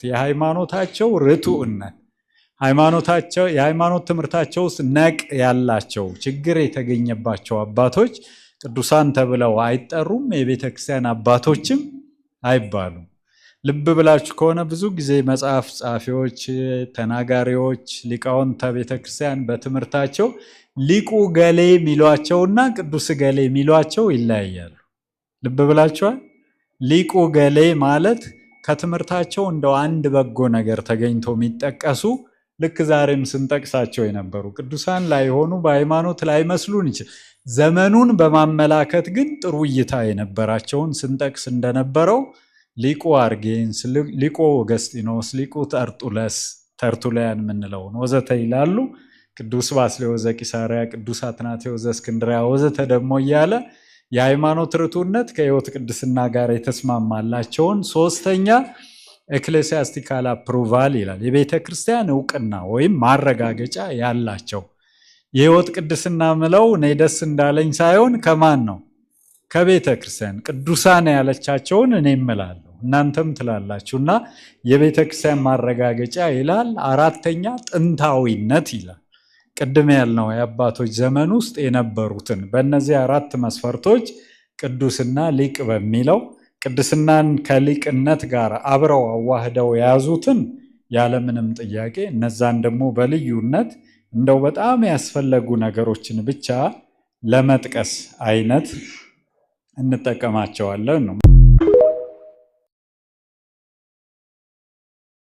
የሃይማኖታቸው ርቱዕነት የሃይማኖት ትምህርታቸው ውስጥ ነቅ ያላቸው ችግር የተገኘባቸው አባቶች ቅዱሳን ተብለው አይጠሩም። የቤተ ክርስቲያን አባቶችም አይባሉም። ልብ ብላችሁ ከሆነ ብዙ ጊዜ መጽሐፍ ጻፊዎች፣ ተናጋሪዎች፣ ሊቃውንተ ቤተ ክርስቲያን በትምህርታቸው ሊቁ ገሌ ሚሏቸውና ቅዱስ ገሌ ሚሏቸው ይለያያሉ። ልብ ብላችኋል? ሊቁ ገሌ ማለት ከትምህርታቸው እንደው አንድ በጎ ነገር ተገኝቶ የሚጠቀሱ ልክ ዛሬም ስንጠቅሳቸው የነበሩ ቅዱሳን ላይሆኑ በሃይማኖት ላይመስሉን ይችላል። ዘመኑን በማመላከት ግን ጥሩ እይታ የነበራቸውን ስንጠቅስ እንደነበረው ሊቁ አርጌንስ፣ ሊቁ ኦገስጢኖስ፣ ሊቁ ተርቱሊያን የምንለውን ወዘተ ይላሉ። ቅዱስ ባስልዮስ ዘቂሳርያ፣ ቅዱስ አትናቴዎስ ዘእስክንድርያ ወዘተ ደግሞ እያለ የሃይማኖት ርቱዕነት ከሕይወት ቅድስና ጋር የተስማማላቸውን ሶስተኛ ኤክሌሲያስቲካል አፕሩቫል ይላል። የቤተ ክርስቲያን እውቅና ወይም ማረጋገጫ ያላቸው የሕይወት ቅድስና ምለው እኔ ደስ እንዳለኝ ሳይሆን ከማን ነው? ከቤተ ክርስቲያን ቅዱሳን ያለቻቸውን እኔ እምላለሁ እናንተም ትላላችሁና የቤተ ክርስቲያን ማረጋገጫ ይላል። አራተኛ ጥንታዊነት ይላል። ቅድም ያልነው የአባቶች ዘመን ውስጥ የነበሩትን በእነዚህ አራት መስፈርቶች ቅዱስና ሊቅ በሚለው ቅድስናን ከሊቅነት ጋር አብረው አዋህደው የያዙትን ያለምንም ጥያቄ እነዛን ደግሞ በልዩነት እንደው በጣም ያስፈለጉ ነገሮችን ብቻ ለመጥቀስ አይነት እንጠቀማቸዋለን ነው።